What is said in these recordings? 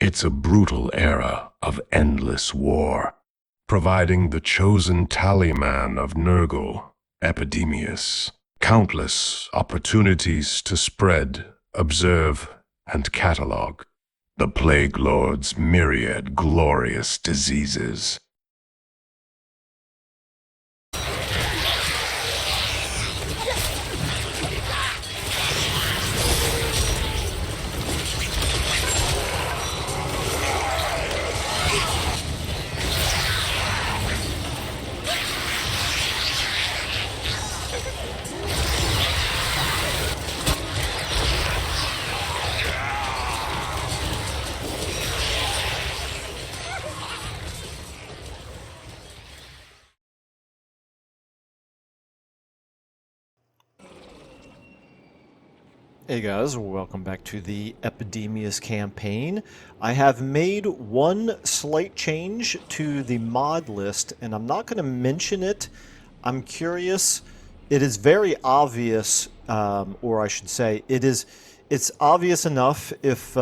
It's a brutal era of endless war, providing the chosen tallyman of Nurgle, Epidemius, countless opportunities to spread, observe, and catalog the Plague Lord's myriad glorious diseases. Hey guys, welcome back to the Epidemius campaign. I have made one slight change to the mod list, and I'm not going to mention it. I'm curious. It is very obvious, or I should say, it's obvious enough if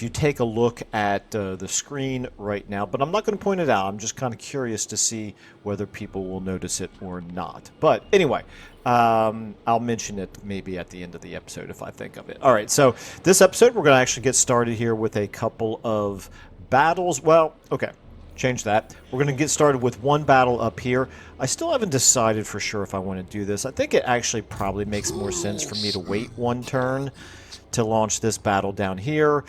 you take a look at the screen right now, but I'm not going to point it out. I'm just kind of curious to see whether people will notice it or not. But anyway, I'll mention it maybe at the end of the episode if I think of it. All right, so this episode, we're going to actually get started here with a couple of battles. Well, okay, change that. We're going to get started with one battle up here. I still haven't decided for sure if I want to do this. I think it actually probably makes more sense for me to wait one turn to launch this battle down here.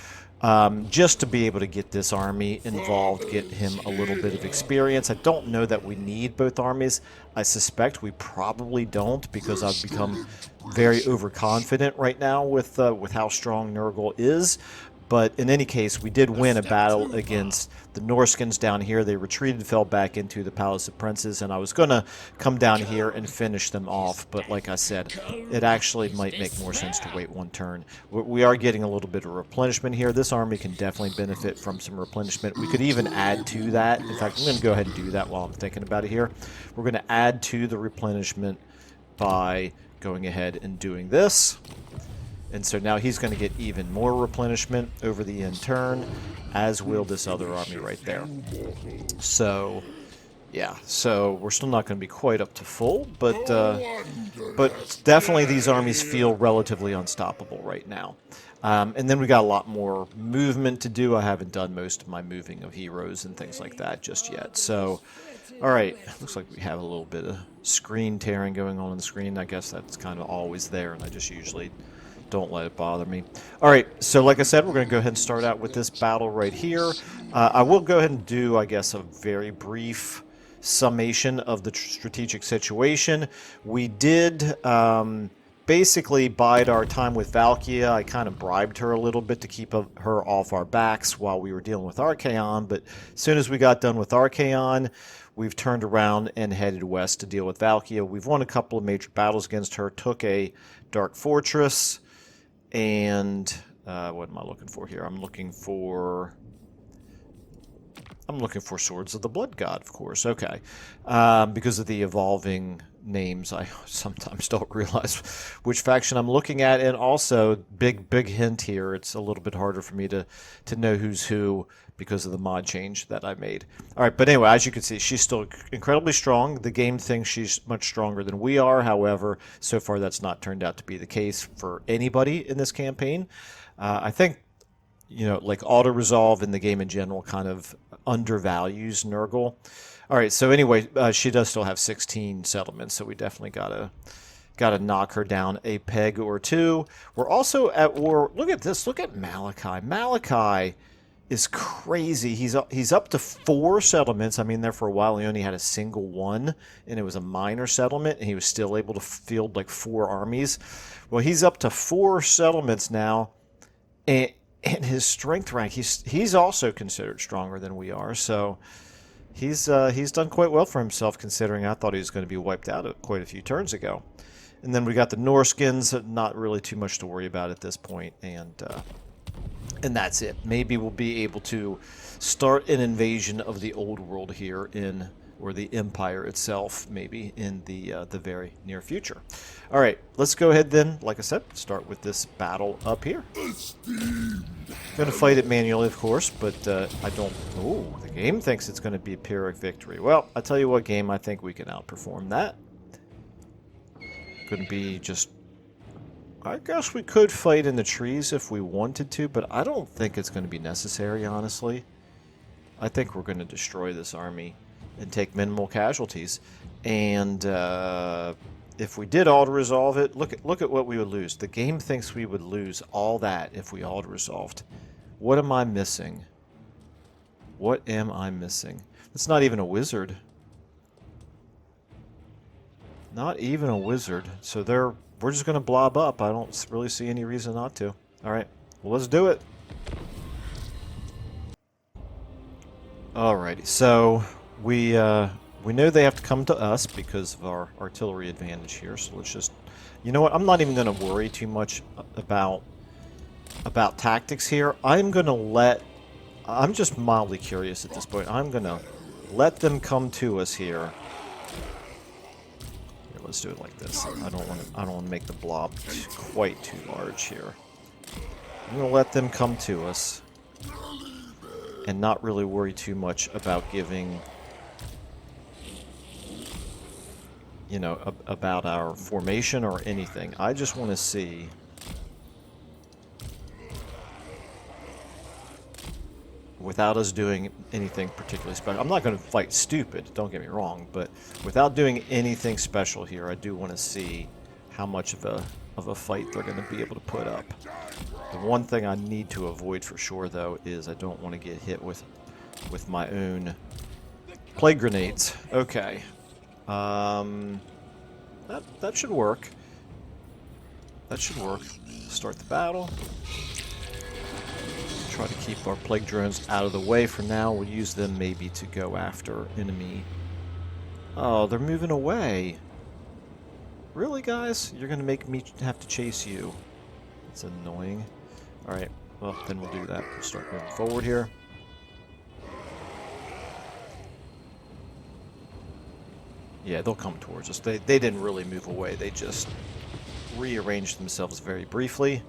Just to be able to get this army involved, get him a little bit of experience. I don't know that we need both armies. I suspect we probably don't, because I've become very overconfident right now with how strong Nurgle is. But in any case, we did win a battle against the Norskins down here. They retreated, fell back into the Palace of Princes, and I was going to come down here and finish them off. But like I said, it actually might make more sense to wait one turn. We are getting a little bit of replenishment here. This army can definitely benefit from some replenishment. We could even add to that. In fact, I'm going to go ahead and do that while I'm thinking about it here. We're going to add to the replenishment by going ahead and doing this. And so now he's going to get even more replenishment over the end turn, as will this other army right there. So, yeah, so we're still not going to be quite up to full, but definitely these armies feel relatively unstoppable right now. And then we got a lot more movement to do. I haven't done most of my moving of heroes and things like that just yet. So, all right, looks like we have a little bit of screen tearing going on the screen. I guess that's kind of always there, and I just usually don't let it bother me. All right, so like I said, we're going to go ahead and start out with this battle right here. I will go ahead and do, I guess, a very brief summation of the strategic situation. We did basically bide our time with Valkia. I kind of bribed her a little bit to keep her off our backs while we were dealing with Archaon, but as soon as we got done with Archaon, we've turned around and headed west to deal with Valkia. We've won a couple of major battles against her, took a Dark Fortress, and what am I looking for here? I'm looking for Swords of the Blood God, of course. Okay, because of the evolving names, I sometimes don't realize which faction I'm looking at, and also big hint here. It's a little bit harder for me to know who's who because of the mod change that I made. All right, but anyway, as you can see, she's still incredibly strong. The game thinks she's much stronger than we are. However, so far that's not turned out to be the case for anybody in this campaign. I think, you know, like auto-resolve in the game in general kind of undervalues Nurgle. All right, so anyway, she does still have 16 settlements, so we definitely gotta knock her down a peg or two. We're also at war. Look at this. Look at Malachi. Malachi is crazy. He's up to 4 settlements. I mean, there for a while he only had a single one, and it was a minor settlement, and he was still able to field like 4 armies. Well, he's up to 4 settlements now, and his strength rank, he's also considered stronger than we are. So he's done quite well for himself, considering I thought he was going to be wiped out quite a few turns ago. And then we got the Norskins, not really too much to worry about at this point, and that's it. Maybe we'll be able to start an invasion of the old world here in or the Empire itself, maybe in the very near future. All right, let's go ahead then. Like I said, start with this battle up here. Going to fight it manually, of course, but I don't. Oh, the game thinks it's going to be a Pyrrhic victory. Well, I tell you what, game, I think we can outperform that. Going to be just. I guess we could fight in the trees if we wanted to, but I don't think it's going to be necessary, honestly. I think we're going to destroy this army and take minimal casualties. And if we did auto-resolve it, look at what we would lose. The game thinks we would lose all that if we auto-resolved. What am I missing? What am I missing? It's not even a wizard. Not even a wizard. So we're just going to blob up. I don't really see any reason not to. All right, well, let's do it. Alrighty, so we know they have to come to us because of our artillery advantage here. So let's just, you know what? I'm not even going to worry too much about tactics here. I'm just mildly curious at this point. I'm going to let them come to us here. Here, let's do it like this. I don't want to make the blob quite too large here. I'm going to let them come to us and not really worry too much about giving, you know, about our formation or anything. I just want to see without us doing anything particularly special. I'm not going to fight stupid, don't get me wrong, but without doing anything special here, I do want to see how much of a fight they're going to be able to put up. The one thing I need to avoid for sure, though, is I don't want to get hit with my own plague grenades. Okay. That should work. That should work. Start the battle. Try to keep our plague drones out of the way for now. We'll use them maybe to go after enemy. Oh, they're moving away. Really, guys? You're going to make me have to chase you. That's annoying. Alright, well, then we'll do that. We'll start moving forward here. Yeah, they'll come towards us. They didn't really move away. They just rearranged themselves very briefly.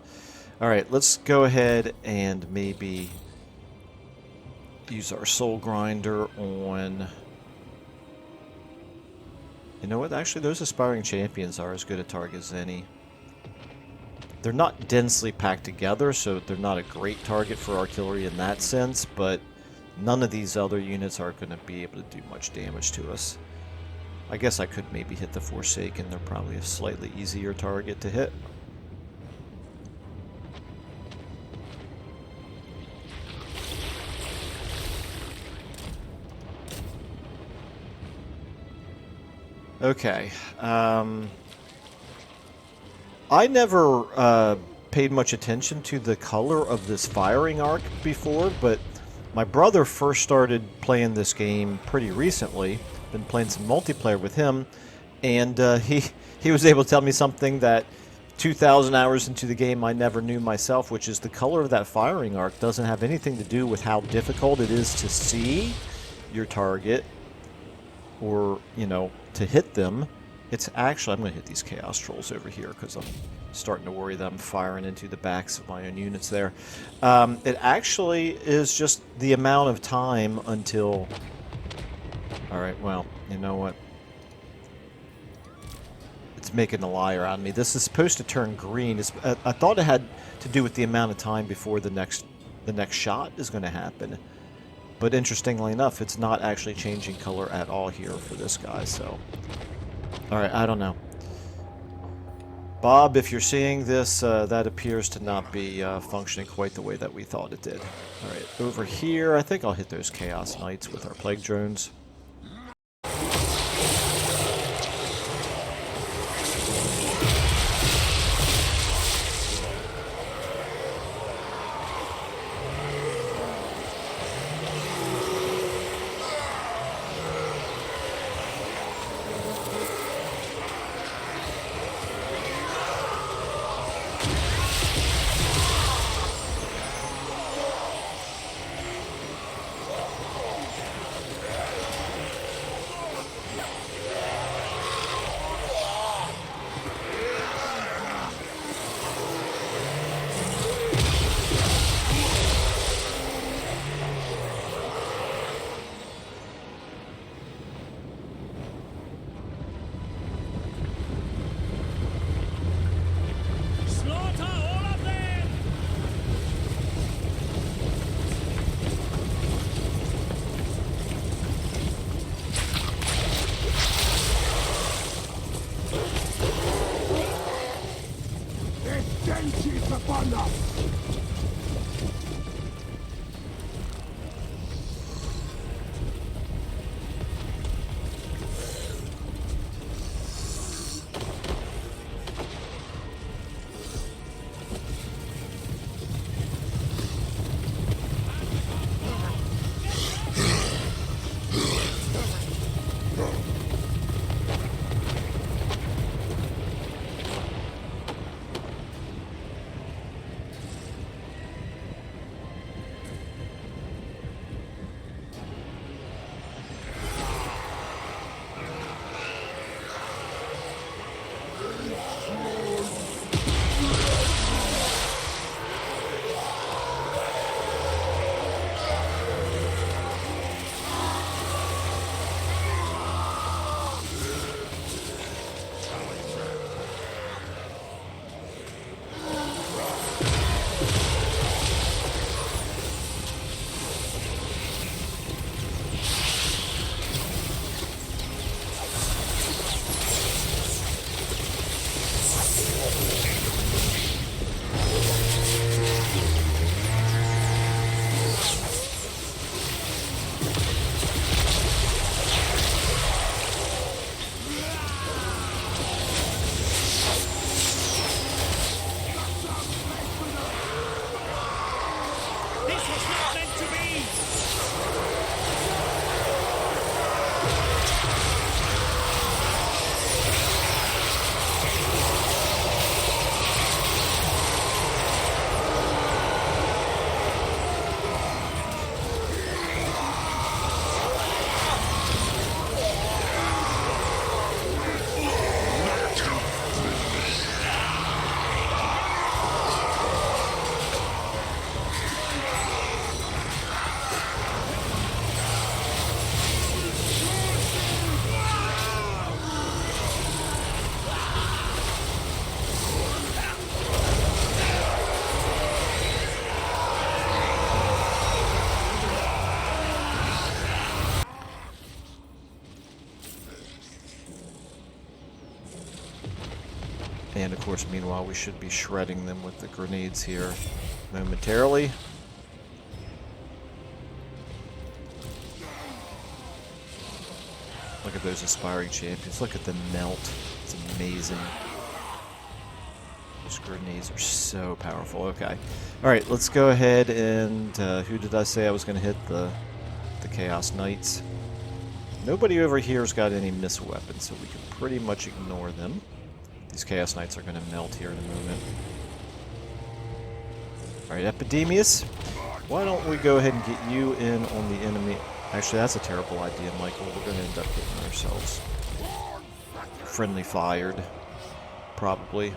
Alright, let's go ahead and maybe use our soul grinder on... You know what? Actually, those aspiring champions are as good a target as any. They're not densely packed together, so they're not a great target for artillery in that sense, but none of these other units are going to be able to do much damage to us. I guess I could maybe hit the Forsaken. They're probably a slightly easier target to hit. Okay. I never paid much attention to the color of this firing arc before, but my brother first started playing this game pretty recently. Been playing some multiplayer with him, and he was able to tell me something that 2,000 hours into the game I never knew myself, which is the color of that firing arc doesn't have anything to do with how difficult it is to see your target or, you know, to hit them. It's actually, I'm going to hit these Chaos Trolls over here because I'm starting to worry that I'm firing into the backs of my own units there. It actually is just the amount of time until... Alright, well, you know what? It's making a liar out of me. This is supposed to turn green. I thought it had to do with the amount of time before the next shot is going to happen. But interestingly enough, it's not actually changing color at all here for this guy, so... Alright, I don't know. Bob, if you're seeing this, that appears to not be functioning quite the way that we thought it did. Alright, over here, I think I'll hit those Chaos Knights with our Plague Drones. This was not meant to be! And of course, meanwhile, we should be shredding them with the grenades here momentarily. Look at those aspiring champions. Look at the melt. It's amazing. Those grenades are so powerful. Okay. Alright, let's go ahead and... who did I say I was going to hit? The Chaos Knights. Nobody over here's got any missile weapons, so we can pretty much ignore them. These Chaos Knights are going to melt here in a moment. Alright, Epidemius. Why don't we go ahead and get you in on the enemy... Actually, that's a terrible idea, Michael. We're going to end up getting ourselves friendly fired. Probably.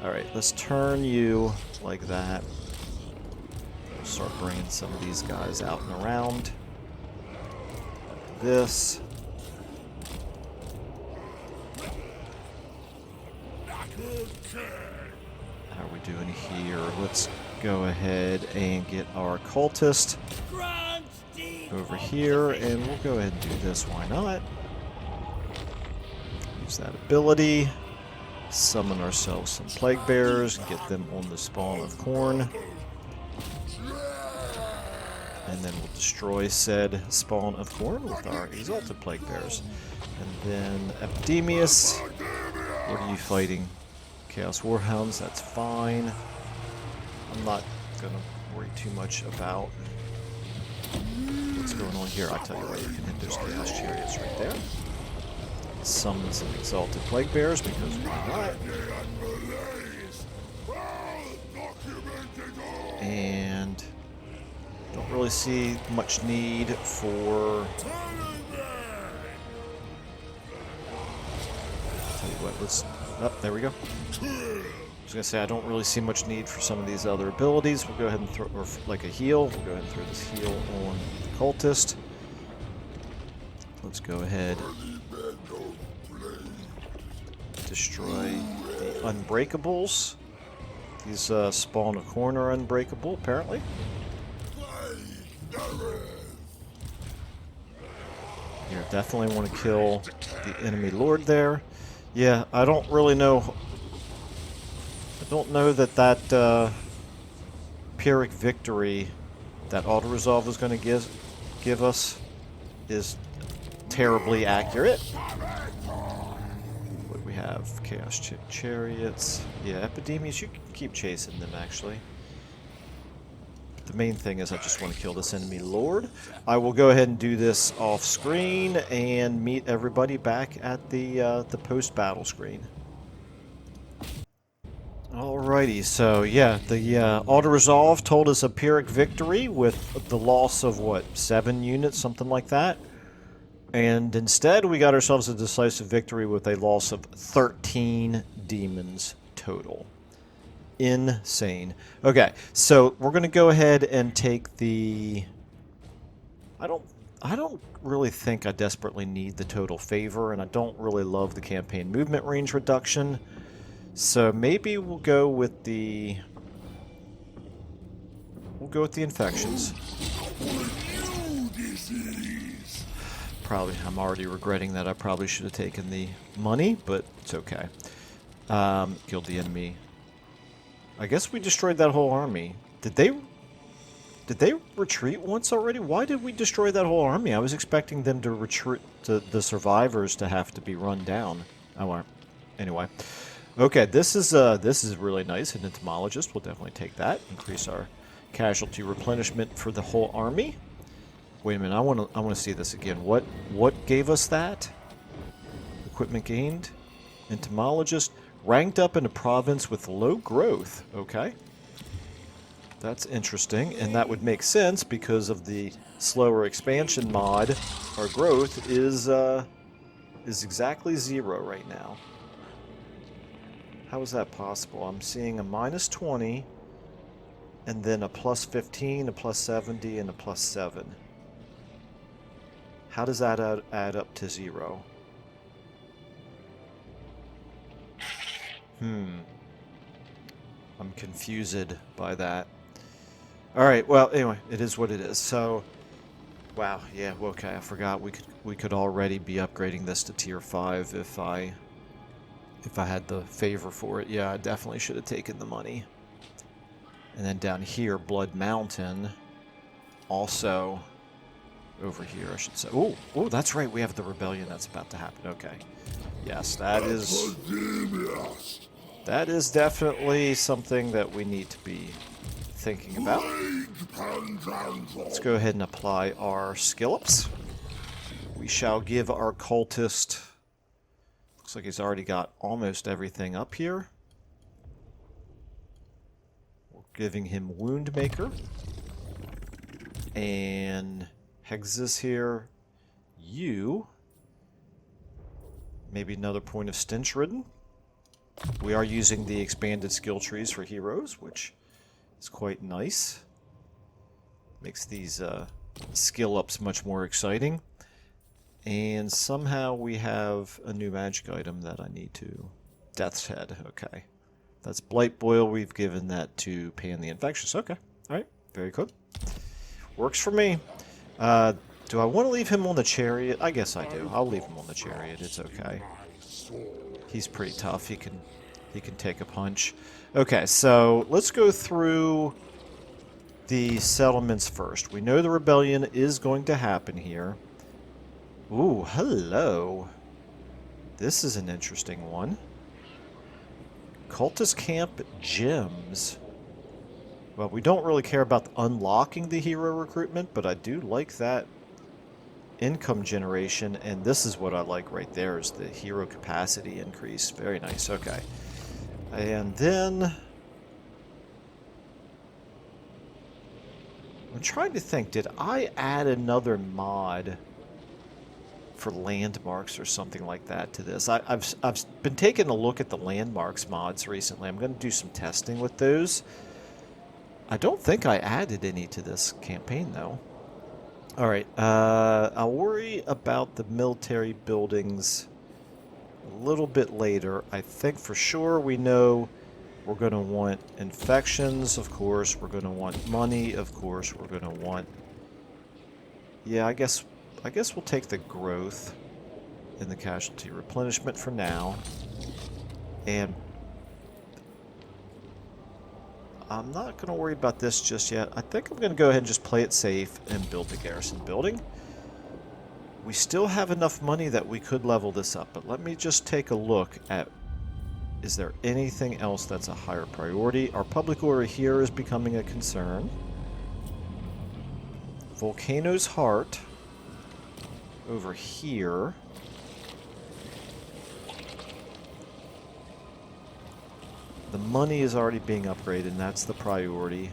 Alright, let's turn you like that. Start bringing some of these guys out and around. Like this. How are we doing here? Let's go ahead and get our cultist over here, and we'll go ahead and do this. Why not? Use that ability. Summon ourselves some plague bearers, get them on the spawn of corn. And then we'll destroy said spawn of corn with our exalted plague bearers. And then Epidemius, what are you fighting? Chaos Warhounds, that's fine. I'm not gonna worry too much about what's going on here. I'll tell you what, you can hit those Chaos Chariots right there. Summon some exalted plague bearers because why not? And don't really see much need for... I'll tell you what, let's... Oh, there we go. I was going to say, I don't really see much need for some of these other abilities. We'll go ahead and throw, or like a heal, we'll go ahead and throw this heal on the cultist. Let's go ahead. Destroy the Unbreakables. These spawn of corn are unbreakable, apparently. You definitely want to kill the enemy lord there. Yeah, I don't really know. I don't know that Pyrrhic victory that auto-resolve is going to give us is terribly accurate. What do we have? Chaos Chariots. Yeah, Epidemius, you can keep chasing them, actually. The main thing is I just want to kill this enemy lord. I will go ahead and do this off screen and meet everybody back at the post-battle screen. Alrighty, so yeah, the auto-resolve told us a Pyrrhic victory with the loss of, what, 7 units, something like that? And instead we got ourselves a decisive victory with a loss of 13 demons total. Insane. Okay, so we're going to go ahead and take the... I don't really think I desperately need the total favor, and I don't really love the campaign movement range reduction. So maybe we'll go with the... We'll go with the infections. Probably, I'm already regretting that I probably should have taken the money, but it's okay. Killed the enemy. I guess we destroyed that whole army. Did they retreat once already? Why did we destroy that whole army? I was expecting them to retreat, the survivors to have to be run down. Oh, anyway. Okay, this is really nice. An entomologist, we'll definitely take that. Increase our casualty replenishment for the whole army. Wait a minute, I want to see this again. What gave us that? Equipment gained. Entomologist ranked up in a province with low growth. Okay. That's interesting, and that would make sense because of the slower expansion mod. Our growth is exactly 0 right now. How is that possible? I'm seeing a -20, and then a +15, a +70, and a +7. How does that add up to 0? I'm confused by that. Alright, well, anyway, it is what it is. So, wow, yeah, okay, I forgot we could already be upgrading this to tier 5 if I had the favor for it. Yeah, I definitely should have taken the money. And then down here, Blood Mountain, also over here, I should say. Oh, that's right, we have the rebellion that's about to happen. Okay. Yes, that is definitely something that we need to be thinking about. Let's go ahead and apply our skill ups. We shall give our cultist, looks like he's already got almost everything up here. We're giving him Woundmaker. And Hexus here. You. Maybe another point of Stench Ridden. We are using the expanded skill trees for heroes, which is quite nice. Makes these skill ups much more exciting. And somehow we have a new magic item that I need to... Death's Head, okay. That's Blight Boil, we've given that to Pan the Infectious. Okay, alright, very good. Works for me. Do I want to leave him on the chariot? I guess I do. I'll leave him on the chariot, it's okay. He's pretty tough. He can take a punch. Okay, so let's go through the settlements first. We know the rebellion is going to happen here. Ooh, hello. This is an interesting one. Cultist Camp Gems. Well, we don't really care about unlocking the hero recruitment, but I do like that income generation, and this is what I like right there, is the hero capacity increase. Very nice. Okay. And then I'm trying to think, did I add another mod for landmarks or something like that to this? I've been taking a look at the landmarks mods recently. I'm going to do some testing with those. I don't think I added any to this campaign though. Alright, I'll worry about the military buildings a little bit later. I think for sure we know we're going to want infections, of course. We're going to want money, of course. We're going to want... Yeah, I guess we'll take the growth in the casualty replenishment for now. And I'm not going to worry about this just yet. I think I'm going to go ahead and just play it safe and build the garrison building. We still have enough money that we could level this up, but let me just take a look at, is there anything else that's a higher priority? Our public order here is becoming a concern. Volcano's Heart over here. The money is already being upgraded, and that's the priority.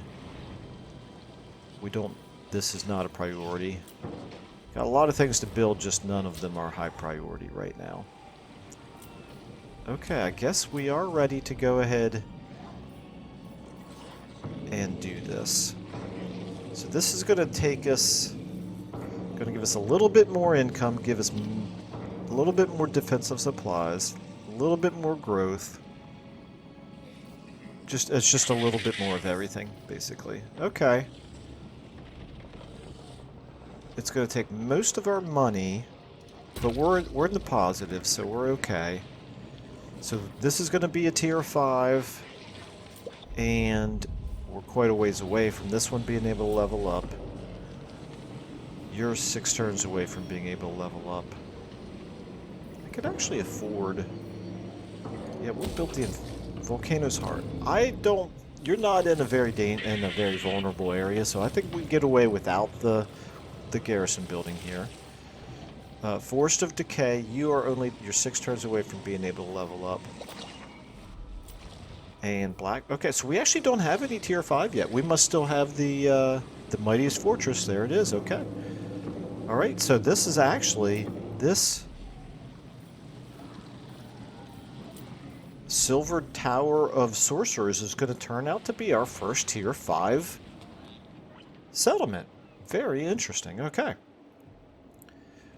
This is not a priority. Got a lot of things to build, just none of them are high priority right now. Okay, I guess we are ready to go ahead and do this. So this is going to take us, going to give us a little bit more income, give us a little bit more defensive supplies, a little bit more growth. It's just a little bit more of everything, basically. Okay. It's going to take most of our money, but we're in the positive, so we're okay. So this is going to be a tier 5, and we're quite a ways away from this one being able to level up. You're 6 turns away from being able to level up. I could actually afford... Yeah, we'll build the Volcano's Heart. I don't you're not in a very vulnerable area, so I think we get away without the garrison building here. Forest of Decay, you're 6 turns away from being able to level up. And black. Okay, so we actually don't have any tier 5 yet. We must still have the Mightiest Fortress. There it is. Okay. All right. So this is actually this Silver Tower of Sorcerers is going to turn out to be our first tier 5 settlement. Very interesting. Okay.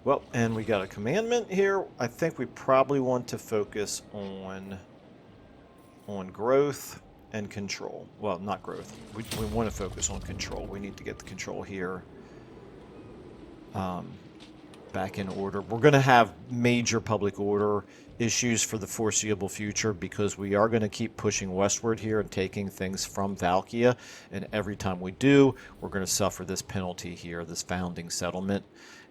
Well, and we got a commandment here. I think we probably want to focus on growth and control. Well, not growth. We want to focus on control. We need to get the control here back in order. We're going to have major public order issues for the foreseeable future because we are going to keep pushing westward here and taking things from Valkia. And every time we do, we're going to suffer this penalty here, this founding settlement.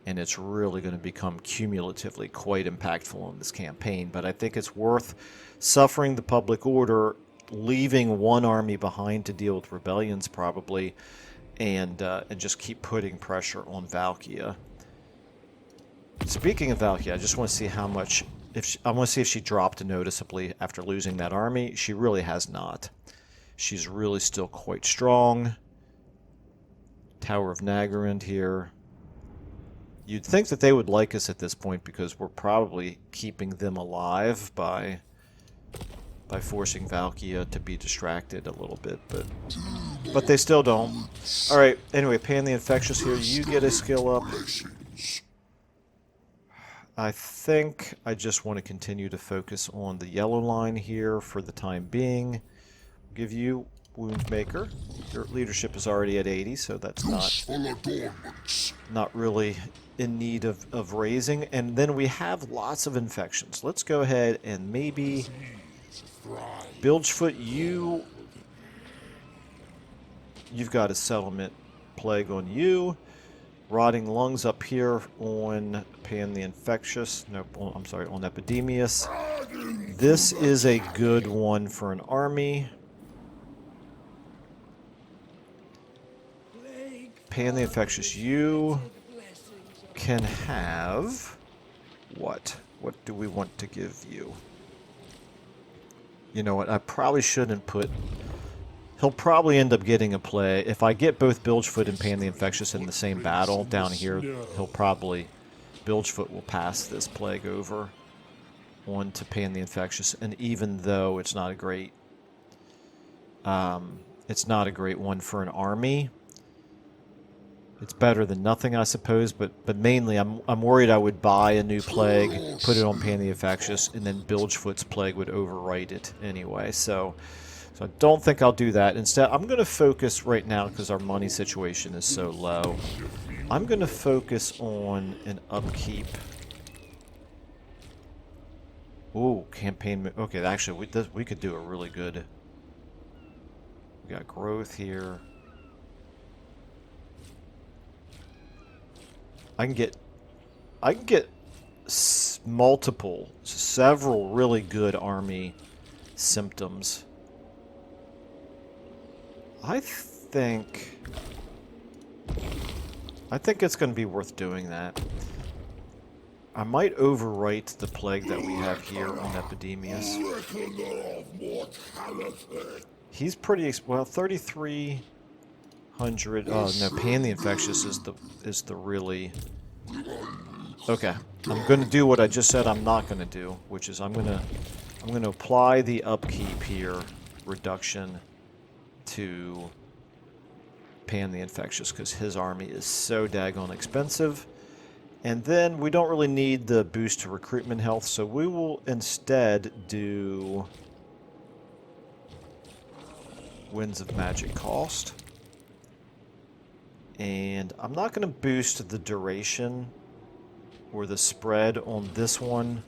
And it's really going to become cumulatively quite impactful in this campaign. But I think it's worth suffering the public order, leaving one army behind to deal with rebellions probably, and just keep putting pressure on Valkia. Speaking of Valkia, I just want to see how much. I want to see if she dropped noticeably after losing that army. She really has not. She's really still quite strong. Tower of Nagarand here. You'd think that they would like us at this point because we're probably keeping them alive by forcing Valkia to be distracted a little bit, but they still don't. All right. Anyway, Pan the Infectious here. You get a skill up. I think I just want to continue to focus on the yellow line here for the time being. Give you Wound Maker. Your leadership is already at 80, so that's not really in need of raising. And then we have lots of infections. Let's go ahead and maybe Bilgefoot, you've got a settlement plague on you. Rotting Lungs up here on Pan the Infectious. No, I'm sorry, on Epidemius. This is a good one for an army. Pan the Infectious, you can have what? What do we want to give you? You know what? I probably shouldn't put. He'll probably end up getting a play. If I get both Bilgefoot and Pan the Infectious in the same battle down here, he'll probably. Bilgefoot will pass this plague over on to Pan the Infectious. And even though it's not a great. It's not a great one for an army. It's better than nothing, I suppose, but mainly I'm worried I would buy a new plague, put it on Pan the Infectious, and then Bilgefoot's plague would overwrite it anyway. So I don't think I'll do that. Instead, I'm going to focus right now, because our money situation is so low, I'm going to focus on an upkeep. Ooh, campaign. Okay, actually, we could do a really good. We got growth here. I can get several really good army symptoms. I think it's going to be worth doing that. I might overwrite the plague that we have here on Epidemius. He's pretty well, 3,300. Oh no, Pan the Infectious is the really. Okay, I'm going to do what I just said I'm not going to do, which is I'm going to apply the upkeep here reduction to Pan the Infectious because his army is so daggone expensive. And then we don't really need the boost to recruitment health, so we will instead do Winds of Magic cost. And I'm not going to boost the duration or the spread on this one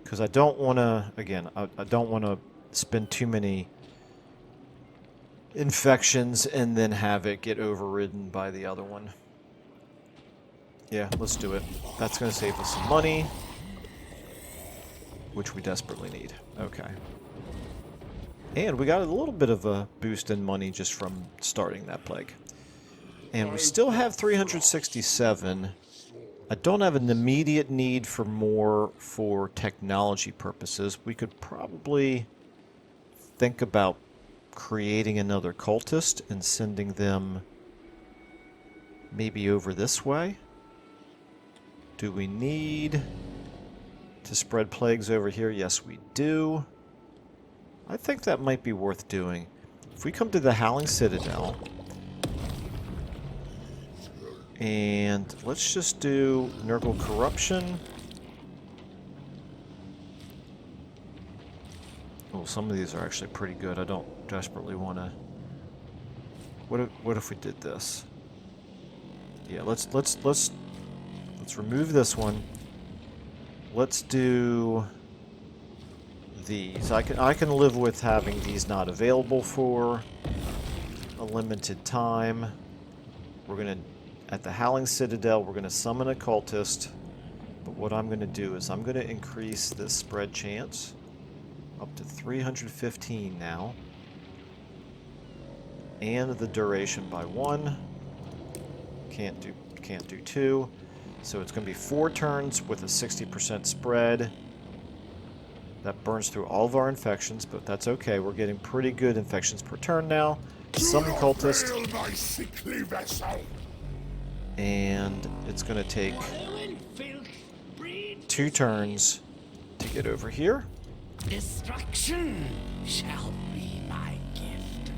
because I don't want to, again, I don't want to spend too many infections and then have it get overridden by the other one. Yeah, let's do it. That's going to save us some money, which we desperately need. Okay. And we got a little bit of a boost in money just from starting that plague. And we still have 367. I don't have an immediate need for more for technology purposes. We could probably think about creating another cultist and sending them maybe over this way. Do we need to spread plagues over here? Yes, we do. I think that might be worth doing. If we come to the Howling Citadel, and let's just do Nurgle Corruption. Oh, some of these are actually pretty good. I don't desperately want to. What if we did this? Yeah, let's remove this one. Let's do these. I can live with having these not available for a limited time. We're gonna at the Howling Citadel. We're gonna summon a cultist. But what I'm gonna do is I'm gonna increase this spread chance up to 315 now, and the duration by 1. Can't do 2. So it's going to be 4 turns with a 60% spread. That burns through all of our infections, but that's okay. We're getting pretty good infections per turn now. Summon cultist. And it's going to take 2 turns to get over here. Destruction shall be my gift.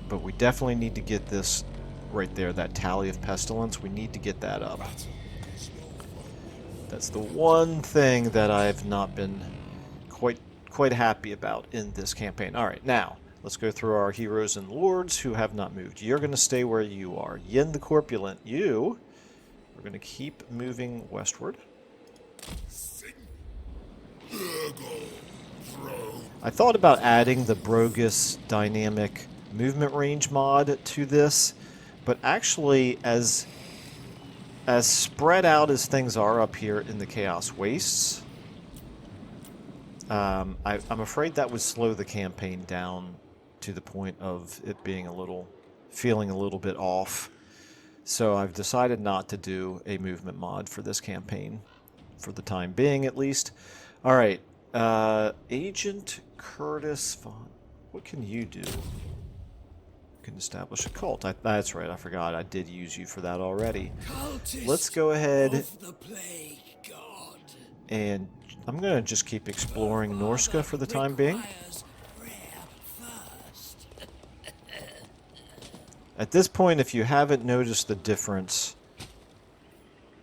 But we definitely need to get this right there, that tally of pestilence. We need to get that up. That's the one thing that I've not been quite happy about in this campaign. All right, now let's go through our heroes and lords who have not moved. You're going to stay where you are. Yin the Corpulent, you are going to keep moving westward. I thought about adding the Brogus dynamic movement range mod to this, but actually, as spread out as things are up here in the Chaos Wastes, I'm afraid that would slow the campaign down to the point of it being feeling a little bit off. So I've decided not to do a movement mod for this campaign, for the time being at least. All right, Agent Curtis Vaughn, what can you do? You can establish a cult. That's right, I forgot. I did use you for that already. Let's go ahead and I'm going to just keep exploring Norska for the time being. At this point, if you haven't noticed the difference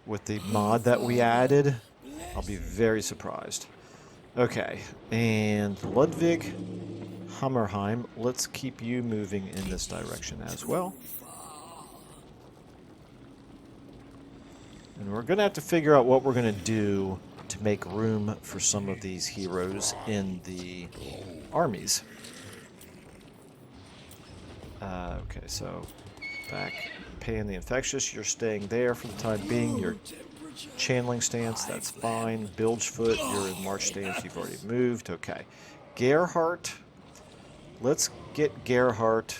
with the mod that we added, I'll be very surprised. Okay, and Ludwig Hammerheim, let's keep you moving in this direction as well. And we're going to have to figure out what we're going to do to make room for some of these heroes in the armies. Okay, so back Paying the Infectious, you're staying there for the time being. You're channeling stance, that's fine. Bilgefoot, you're in march stance, you've already moved. Okay. Gerhardt, let's get Gerhardt.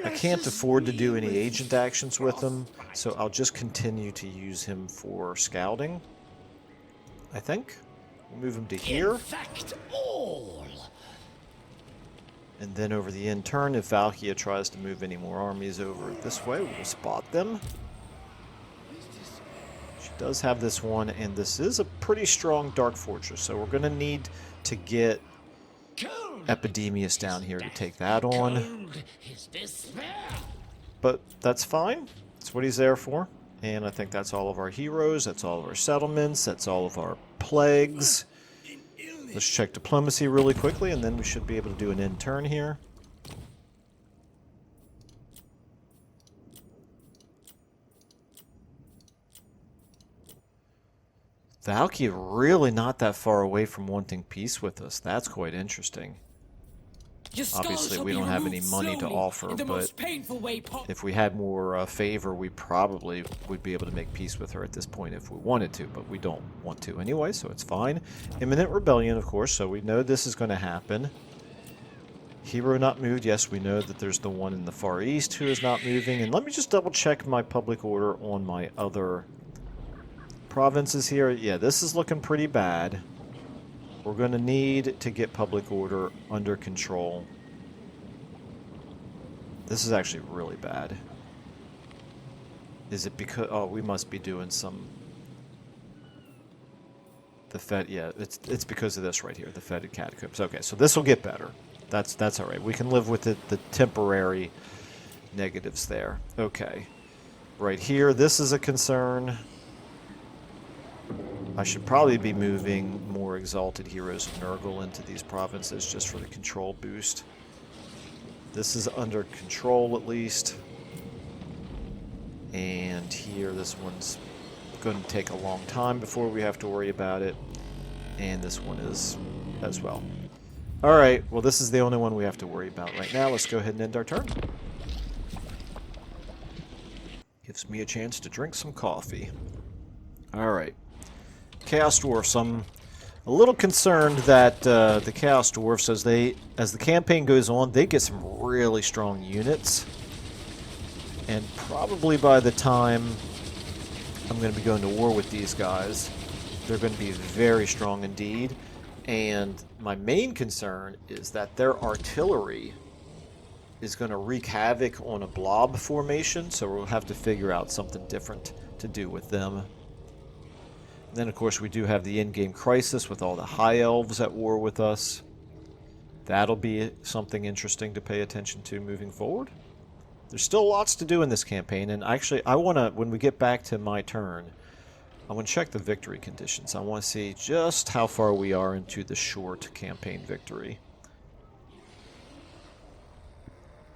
I can't afford to do any agent actions with him, so I'll just continue to use him for scouting, I think. We'll move him to here. Infect all. And then over the end turn, if Valkia tries to move any more armies over this way, we'll spot them. She does have this one, and this is a pretty strong Dark Fortress, so we're going to need to get Epidemius down here to take that on. But that's fine. That's what he's there for. And I think that's all of our heroes, that's all of our settlements, that's all of our plagues. Let's check diplomacy really quickly, and then we should be able to do an end turn here. Valky really not that far away from wanting peace with us. That's quite interesting. Your skull Obviously, shall we be don't have any removed money to slowly offer, in the but most painful way if we had more favor, we probably would be able to make peace with her at this point if we wanted to, but we don't want to anyway, so it's fine. Imminent rebellion, of course, so we know this is going to happen. Hero not moved. Yes, we know that there's the one in the Far East who is not moving. And let me just double check my public order on my other provinces here. Yeah, this is looking pretty bad. We're going to need to get public order under control. This is actually really bad. Is it because... Oh, we must be doing some... The Fed... Yeah, it's because of this right here. The Fetid Catacombs. Okay, so this will get better. That's all right. We can live with the temporary negatives there. Okay. Right here, this is a concern. I should probably be moving more Exalted Heroes of Nurgle into these provinces just for the control boost. This is under control at least. And here, this one's going to take a long time before we have to worry about it. And this one is as well. Alright, well this is the only one we have to worry about right now. Let's go ahead and end our turn. Gives me a chance to drink some coffee. Alright. Chaos Dwarfs. I'm a little concerned that the Chaos Dwarfs, as the campaign goes on, they get some really strong units. And probably by the time I'm going to be going to war with these guys, they're going to be very strong indeed. And my main concern is that their artillery is going to wreak havoc on a blob formation, so we'll have to figure out something different to do with them. And then, of course, we do have the in-game crisis with all the High Elves at war with us. That'll be something interesting to pay attention to moving forward. There's still lots to do in this campaign, and actually, I want to, when we get back to my turn, I want to check the victory conditions. I want to see just how far we are into the short campaign victory.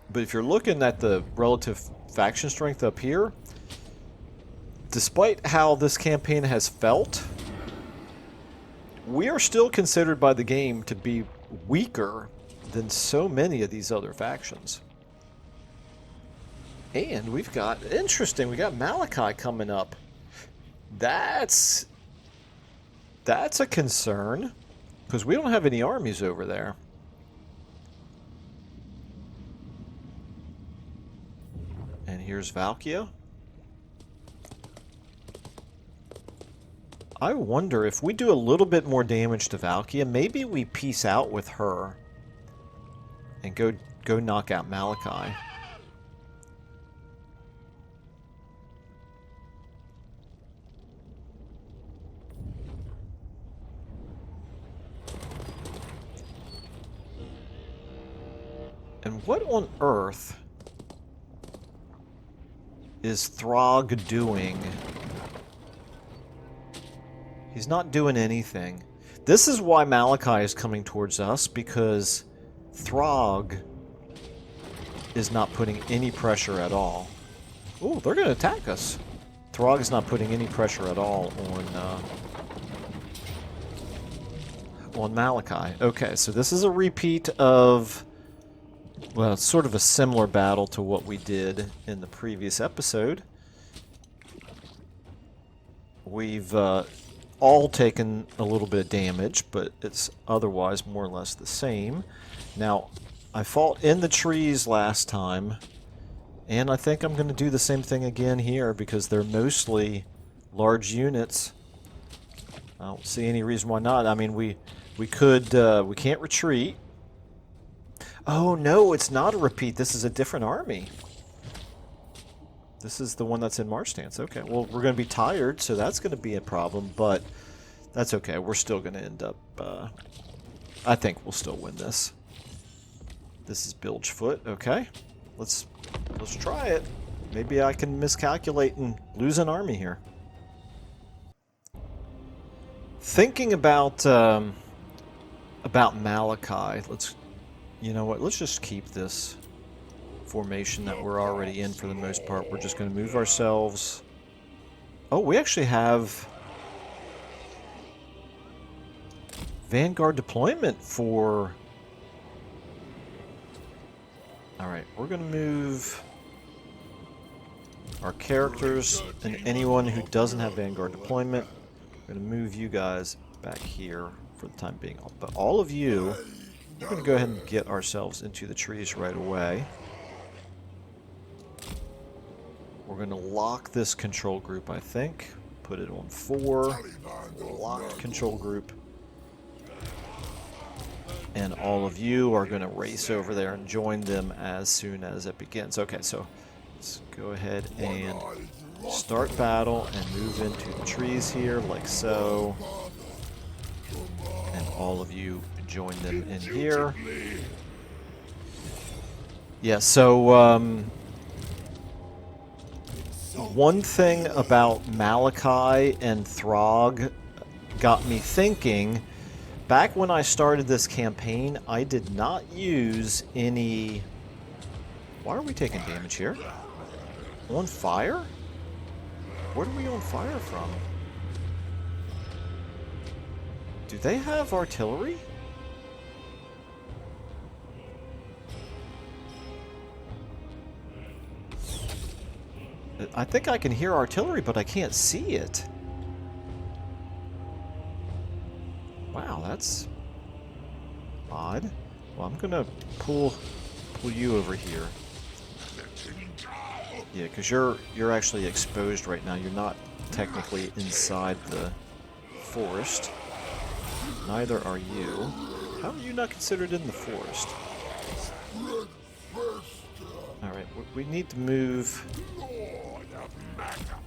But if you're looking at the relative faction strength up here, despite how this campaign has felt, we are still considered by the game to be weaker than so many of these other factions. And we've got, interesting, we got Malachi coming up. That's a concern, because we don't have any armies over there. And here's Valkia. I wonder if we do a little bit more damage to Valkia, maybe we peace out with her and go knock out Malachi. And what on earth is Throg doing? He's not doing anything. This is why Malachi is coming towards us, because Throg is not putting any pressure at all. Oh, they're going to attack us. Throg is not putting any pressure at all on Malachi. Okay, so this is a repeat of... Well, it's sort of a similar battle to what we did in the previous episode. We've all taken a little bit of damage, but it's otherwise more or less the same. Now, I fought in the trees last time, and I think I'm going to do the same thing again here, because they're mostly large units. I don't see any reason why not. I mean, we can't retreat. Oh, no, it's not a repeat. This is a different army. This is the one that's in march stance. Okay, well, we're going to be tired, so that's going to be a problem, but that's okay. We're still going to end up... I think we'll still win this. This is Bilgefoot. Okay, let's try it. Maybe I can miscalculate and lose an army here. Thinking about Malachi, you know what, let's just keep this formation that we're already in for the most part. We're just going to move ourselves. Oh, we actually have Vanguard deployment for Alright, we're going to move our characters and anyone who doesn't have Vanguard deployment. We're going to move you guys back here for the time being. But all of you, we're going to go ahead and get ourselves into the trees right away. We're going to lock this control group, I think. Put it on 4. Locked control group. And all of you are going to race over there and join them as soon as it begins. Okay, so let's go ahead and start battle and move into the trees here, like so. And all of you join them in here. Yeah, so one thing about Malachi and Throg got me thinking. Back when I started this campaign, I did not use any... Why are we taking damage here? On fire? What are we on fire from? Do they have artillery? I think I can hear artillery, but I can't see it. Wow, that's odd. Well, I'm gonna pull you over here. Yeah, because you're actually exposed right now. You're not technically inside the forest. Neither are you. How are you not considered in the forest? All right, we need to move.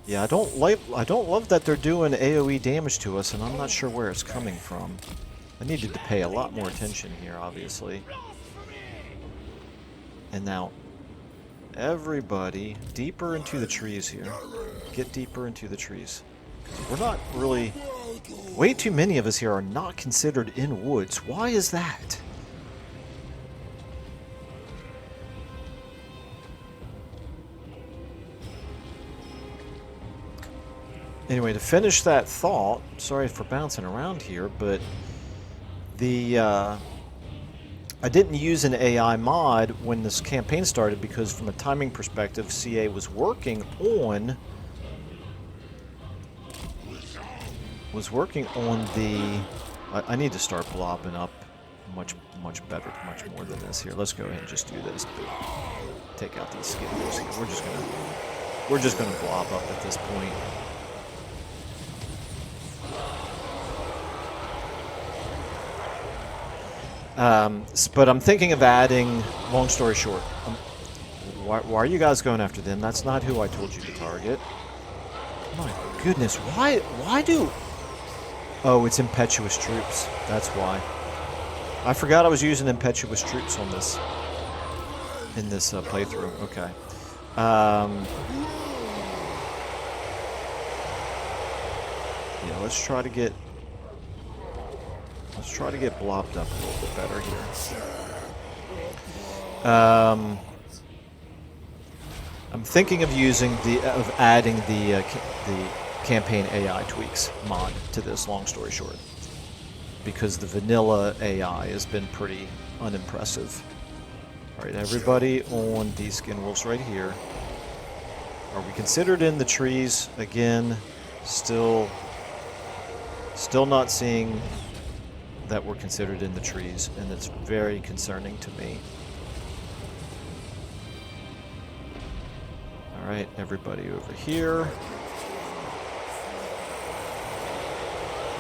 Yeah, I don't love that they're doing AoE damage to us, and I'm not sure where it's coming from. I needed to pay a lot more attention here, obviously. And now, everybody, deeper into the trees here. Get deeper into the trees. We're not really... Way too many of us here are not considered in woods. Why is that? Anyway, to finish that thought, sorry for bouncing around here, but the I didn't use an AI mod when this campaign started because from a timing perspective, CA was working on the... I need to start blobbing up much better, much more than this here. Let's go ahead and just do this. Take out these skippers here. We're just gonna blob up at this point. But I'm thinking of adding, long story short, why are you guys going after them? That's not who I told you to target. My goodness, why do... Oh, it's Impetuous Troops. That's why. I forgot I was using Impetuous Troops on this, in this playthrough. Okay. Yeah, let's try to get blobbed up a little bit better here. I'm thinking of adding the campaign AI tweaks mod to this. Long story short, because the vanilla AI has been pretty unimpressive. All right, everybody on these skin wolves right here. Are we considered in the trees again? Still not seeing that we're considered in the trees, and it's very concerning to me. Alright, everybody over here.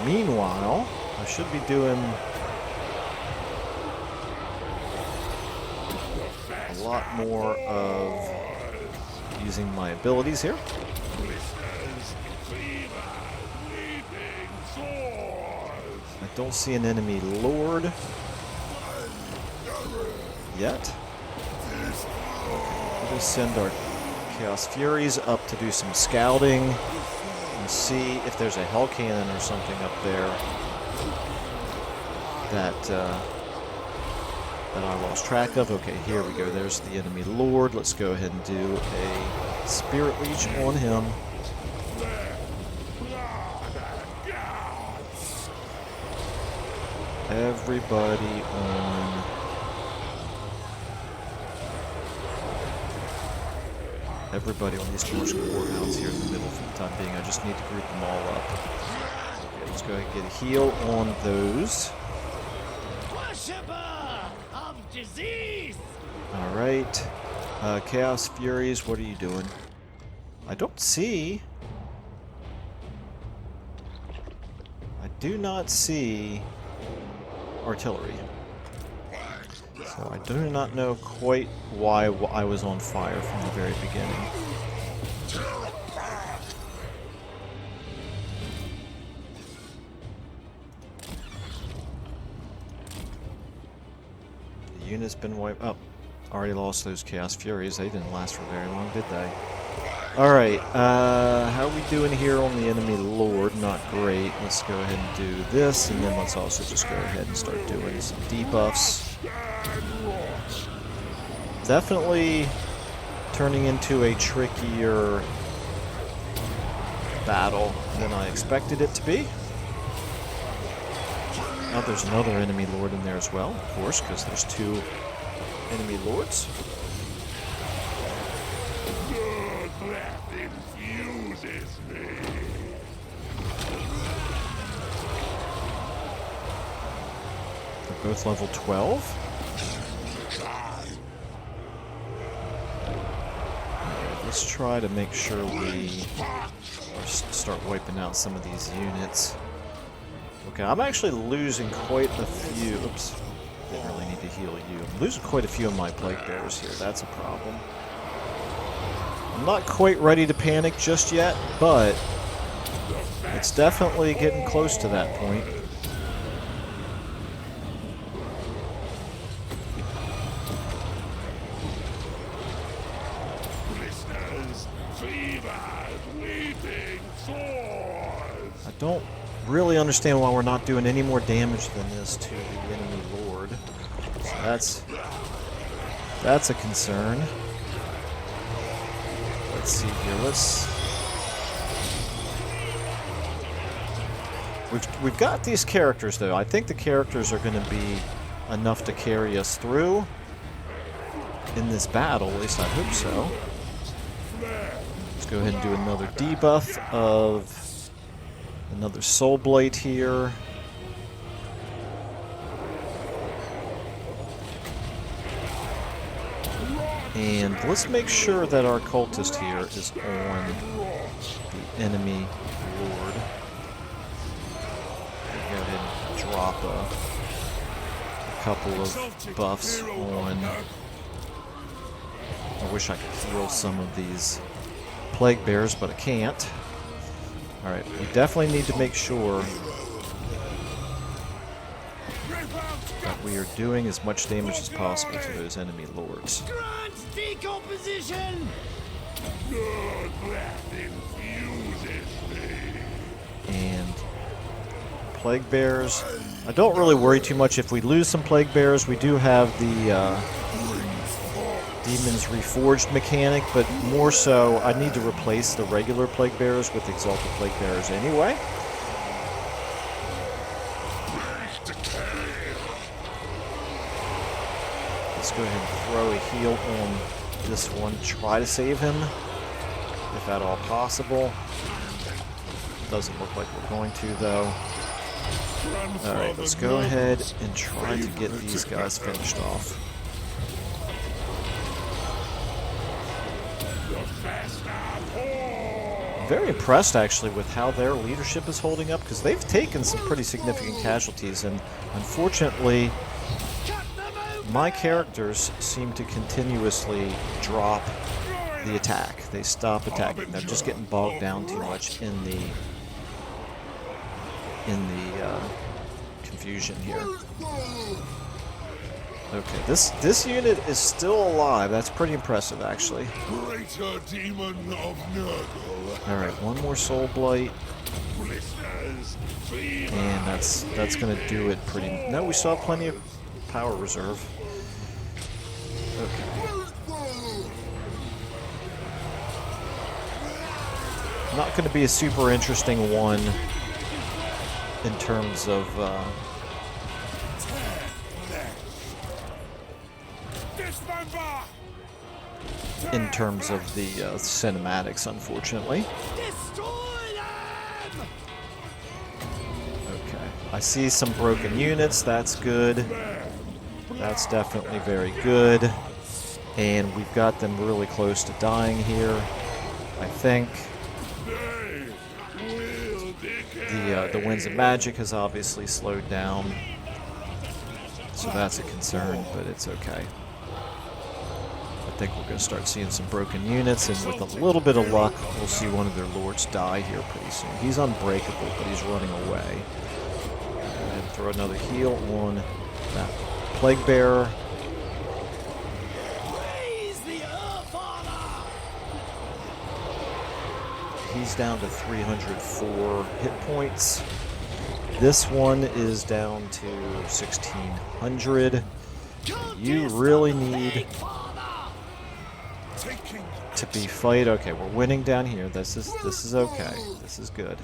Meanwhile, I should be doing a lot more of using my abilities here. I don't see an enemy lord yet. We'll just send our Chaos Furies up to do some scouting and see if there's a Hell Cannon or something up there that I lost track of. Okay, here we go. There's the enemy lord. Let's go ahead and do a Spirit Leech on him. Everybody on everybody on these Norse warhounds here in the middle for the time being. I just need to group them all up. Okay, let's go ahead and get a heal on those. Worshipper of disease! Alright. Chaos Furies, what are you doing? I don't see... I do not see artillery. So I do not know quite why I was on fire from the very beginning. The unit's been wiped up. Already lost those Chaos Furies. They didn't last for very long, did they? Alright, how are we doing here on the enemy lord? Not great. Let's go ahead and do this, and then let's also just go ahead and start doing some debuffs. Definitely turning into a trickier battle than I expected it to be. Now there's another enemy lord in there as well, of course, because there's two enemy lords. Your breath infuses me. They're both level 12. Let's try to make sure we start wiping out some of these units. Okay, I'm actually losing quite a few. Oops, didn't really need to heal you. I'm losing quite a few of my plague bearers here. That's a problem. I'm not quite ready to panic just yet, but it's definitely getting close to that point. I don't really understand why we're not doing any more damage than this to the enemy lord. So that's a concern. Let's see here. We've got these characters though. I think the characters are going to be enough to carry us through in this battle. At least I hope so. Let's go ahead and do another debuff of another Soul Blight here. And let's make sure that our cultist here is on the enemy lord. Go ahead and drop a couple of buffs on. I wish I could heal some of these plague bears, but I can't. Alright, we definitely need to make sure that we are doing as much damage as possible to those enemy lords. Grant decomposition! Your breath infuses me. And plague bears. I don't really worry too much if we lose some plague bears. We do have the Demon's Reforged mechanic, but more so, I need to replace the regular plague bearers with exalted plague bearers anyway. Let's go ahead and throw a heal on this one. Try to save him, if at all possible. Doesn't look like we're going to, though. Alright, let's go ahead and try to get these guys finished off. Very impressed actually with how their leadership is holding up, because they've taken some pretty significant casualties, and unfortunately my characters seem to continuously drop the attack. They stop attacking. They're just getting bogged down too much in the confusion here. Okay, this unit is still alive. That's pretty impressive, actually. Greater demon of Nurgle. All right, one more Soul Blight, and that's gonna do it. Pretty. No, we still have plenty of power reserve. Okay. Not going to be a super interesting one in terms of. in terms of the cinematics, unfortunately. Destroy them! Okay, I see some broken units. That's good. That's definitely very good. And we've got them really close to dying here, I think. The Winds of Magic has obviously slowed down, so that's a concern, but it's okay. I think we're going to start seeing some broken units, and with a little bit of luck, we'll see one of their lords die here pretty soon. He's unbreakable, but he's running away. Go ahead and throw another heal on that Plague Bearer. Praise the Earthfather! He's down to 304 hit points. This one is down to 1,600. You really need to be fight. Okay, we're winning down here. This is okay. This is good.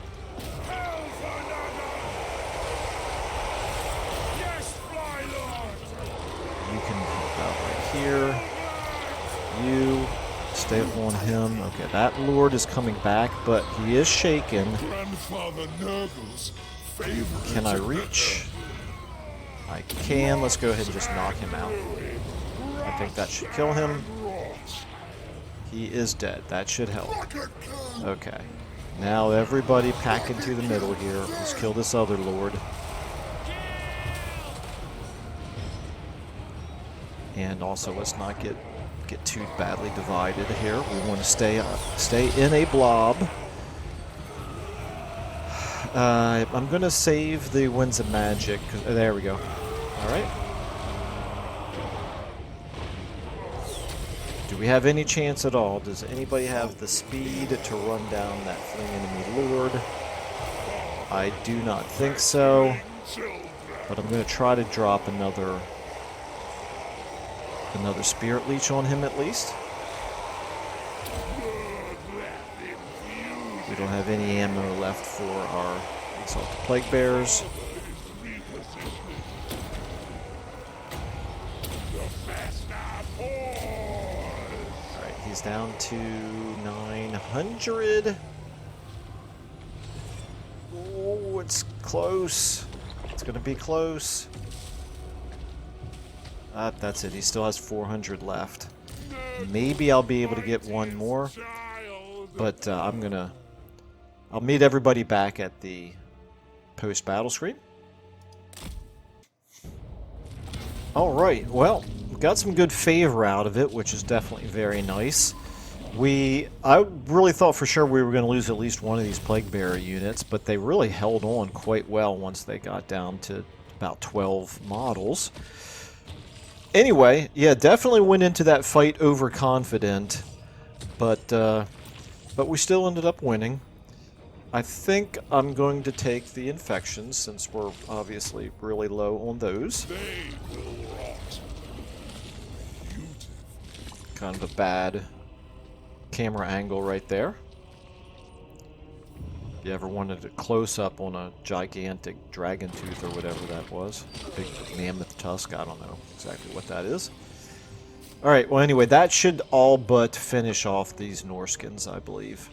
You can help out right here. You stay on him. Okay, that lord is coming back, but he is shaken. Grandfather Nurgle's favorite. Can I reach? I can. Let's go ahead and just knock him out. I think that should kill him. He is dead. That should help. Okay. Now everybody pack into the middle here. Let's kill this other lord. And also, let's not get too badly divided here. We want to stay in a blob. I'm going to save the Winds of Magic. There we go. All right. Do we have any chance at all? Does anybody have the speed to run down that fleeing enemy lord? I do not think so. But I'm going to try to drop another Spirit Leech on him at least. We don't have any ammo left for our Exalted Plague Bearers. Alright, he's down to 900. Oh, it's close. It's going to be close. That's it. He still has 400 left. Maybe I'll be able to get one more. But I'll meet everybody back at the post-battle screen. Alright, well, we got some good favor out of it, which is definitely very nice. I really thought for sure we were going to lose at least one of these Plague Bearer units, but they really held on quite well once they got down to about 12 models. Anyway, yeah, definitely went into that fight overconfident, but we still ended up winning. I think I'm going to take the infections since we're obviously really low on those. Kind of a bad camera angle right there. If you ever wanted a close-up on a gigantic dragon tooth or whatever that was, big mammoth tusk, I don't know exactly what that is. Alright, well anyway, that should all but finish off these Norskins, I believe.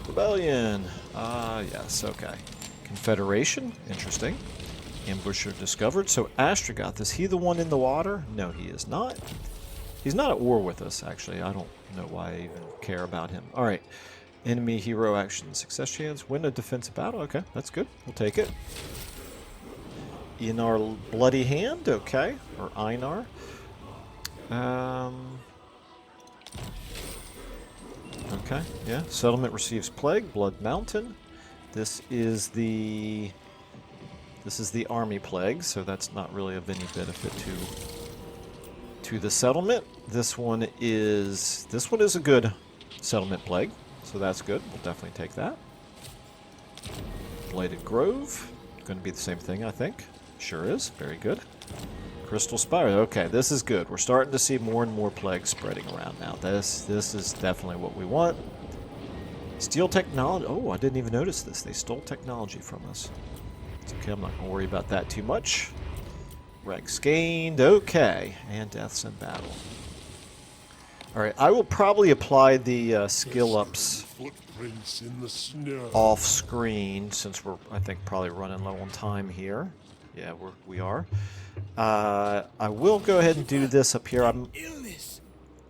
Rebellion. Yes, okay. Confederation. Interesting. Ambusher discovered. So Astrogoth, is he the one in the water? No, he is not. He's not at war with us, actually. I don't know why I even care about him. Alright. Enemy hero action. Success chance. Win a defensive battle. Okay, that's good. We'll take it. In our bloody hand. Okay. Or Einar. Okay, yeah. Settlement receives plague, Blood Mountain. This is the army plague, so that's not really of any benefit to the settlement. This one is a good settlement plague, so that's good. We'll definitely take that. Blighted Grove, going to be the same thing, I think. Sure is. Very good. Crystal Spire. Okay, this is good. We're starting to see more and more plagues spreading around now. This is definitely what we want. Steal technology. Oh, I didn't even notice this. They stole technology from us. It's okay. I'm not going to worry about that too much. Ranks gained. Okay. And deaths in battle. Alright, I will probably apply the skill ups Footprints in the snow. off screen since we're, I think, probably running low on time here. Yeah, we are. I will go ahead and do this up here. Illness.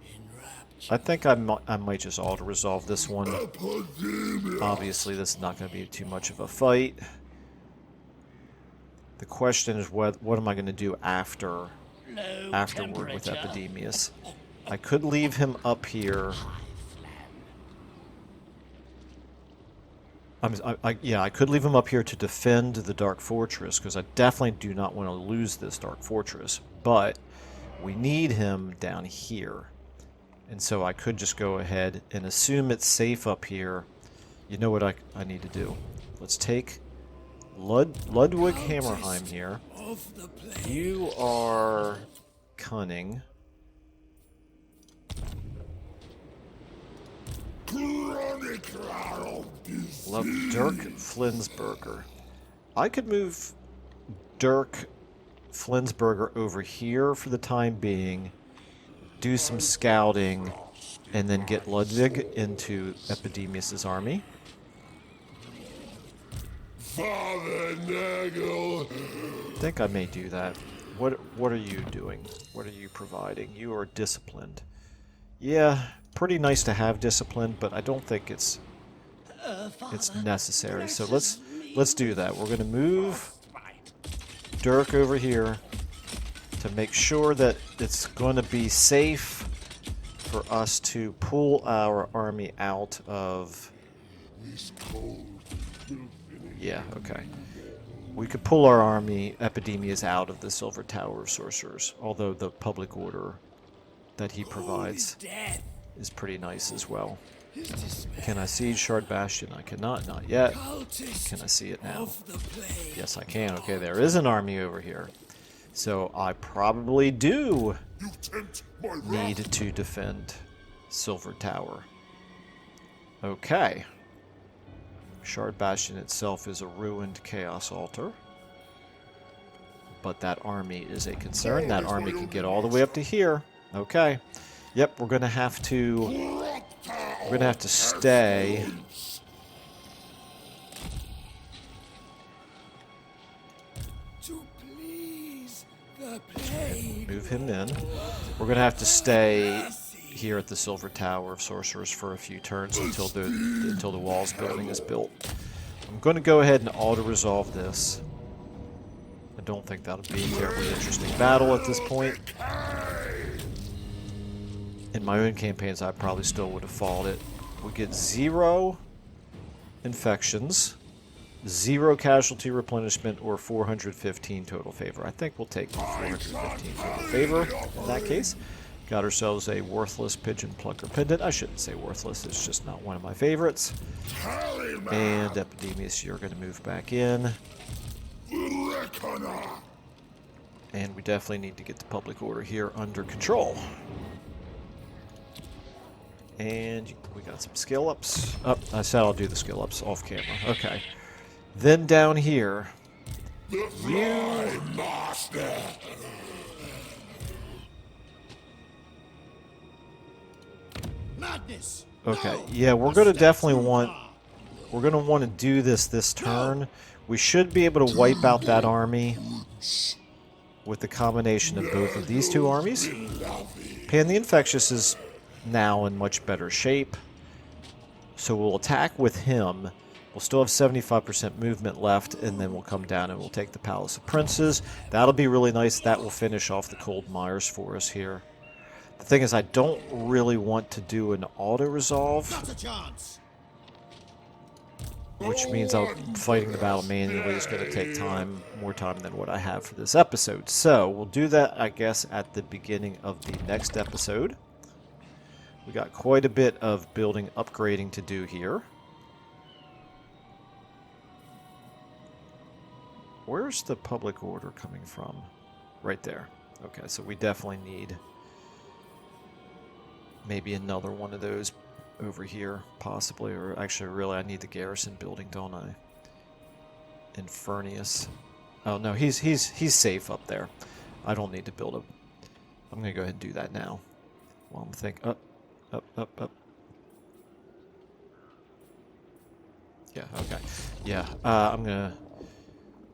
Enraptured. I think I might just auto-resolve this one. Epidemius. Obviously, this is not going to be too much of a fight. The question is, what am I going to do afterward with Epidemius? I could leave him up here. Yeah, I could leave him up here to defend the Dark Fortress, because I definitely do not want to lose this Dark Fortress. But we need him down here. And so I could just go ahead and assume it's safe up here. You know what I need to do? Let's take Ludwig Hammerheim here. You are cunning. Love Dirk Flensburger. I could move Dirk Flensburger over here for the time being, do some scouting, and then get Ludwig into Epidemius' army. Father Nagel. I think I may do that. What are you doing? What are you providing? You are disciplined. Yeah, pretty nice to have discipline, but I don't think it's necessary. So let's do that. We're going to move Dirk over here to make sure that it's going to be safe for us to pull our army out of... Yeah, okay. We could pull our army, Epidemius, out of the Silver Tower of Sorcerers, although the public order that he provides is pretty nice as well. Can I siege Shard Bastion? I cannot, not yet. Can I see it now? Yes, I can. Okay, there is an army over here. So I probably do need to defend Silver Tower. Okay. Shard Bastion itself is a ruined Chaos Altar. But that army is a concern. That army can get all the way up to here. Okay. Yep, we're gonna have to stay. To please the plague. Move him in. We're gonna have to stay here at the Silver Tower of Sorcerers for a few turns until the walls building is built. I'm going to go ahead and auto-resolve this. I don't think that'll be a terribly interesting battle at this point. In my own campaigns, I probably still would have fought it. We get 0 infections, 0 casualty replenishment, or 415 total favor. I think we'll take 415 total favor in that case. Got ourselves a worthless Pigeon Plucker Pendant. I shouldn't say worthless, it's just not one of my favorites. And Epidemius, you're going to move back in. And we definitely need to get the public order here under control. And we got some skill ups. Oh, I said I'll do the skill ups off camera. Okay. Then down here, Madness. okay, yeah, we're going to definitely want... We're going to want to do this turn. We should be able to wipe out that army with the combination of both of these two armies. Pan the Infectious is now in much better shape. So we'll attack with him. We'll still have 75% movement left, and then we'll come down and we'll take the Palace of Princes. That'll be really nice. That will finish off the Cold Mires for us here. The thing is, I don't really want to do an auto-resolve, Not a chance. which means fighting the battle manually is going to take time, more time than what I have for this episode. So we'll do that, I guess, at the beginning of the next episode. We got quite a bit of building upgrading to do here. Where's the public order coming from? Right there. Okay, so we definitely need maybe another one of those over here, possibly. Or actually, really, I need the garrison building, don't I? Infernius. Oh no, he's safe up there. I don't need to build him. I'm gonna go ahead and do that now. While I'm thinking, up. Yeah. Okay. Yeah. I'm gonna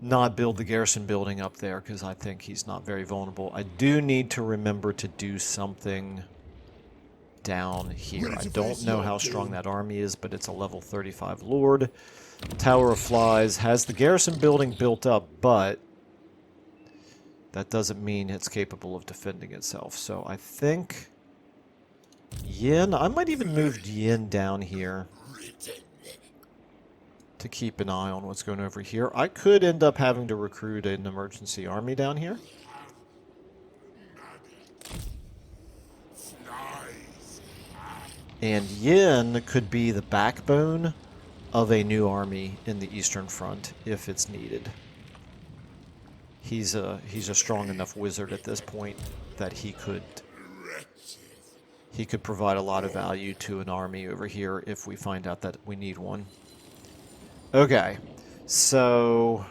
not build the garrison building up there because I think he's not very vulnerable. I do need to remember to do something down here. I don't know how strong that army is, but it's a level 35 lord. Tower of Flies has the garrison building built up, but that doesn't mean it's capable of defending itself. So I think Yin, I might even move Yin down here to keep an eye on what's going over here. I could end up having to recruit an emergency army down here. And Yin could be the backbone of a new army in the Eastern Front if it's needed. He's a strong enough wizard at this point that he could provide a lot of value to an army over here if we find out that we need one. Okay, so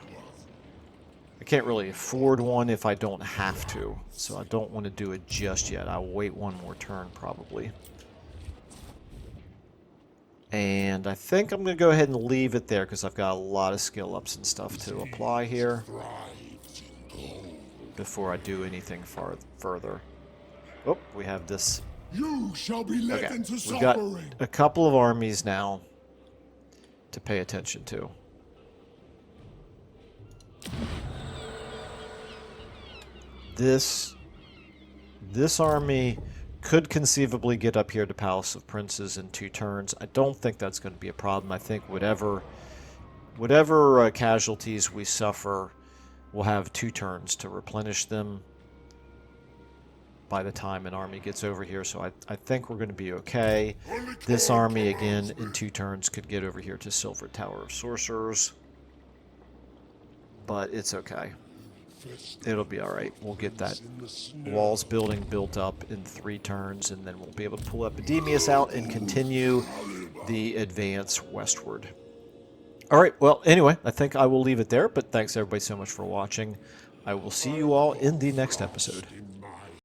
I can't really afford one if I don't have to, so I don't want to do it just yet. I'll wait one more turn probably. And I think I'm going to go ahead and leave it there because I've got a lot of skill ups and stuff to apply here before I do anything further. Oh, we have this. You shall be led Okay, into we've got suffering. a couple of armies now to pay attention to. This army could conceivably get up here to Palace of Princes in 2 turns. I don't think that's going to be a problem. I think whatever casualties we suffer, we'll have 2 turns to replenish them by the time an army gets over here. So I think we're going to be okay. This army, again, in 2 turns could get over here to Silver Tower of Sorcerers. But it's okay. It'll be alright. We'll get that walls building built up in 3 turns, and then we'll be able to pull Epidemius out and continue the advance westward. Alright, well, anyway, I think I will leave it there, but thanks everybody so much for watching. I will see you all in the next episode.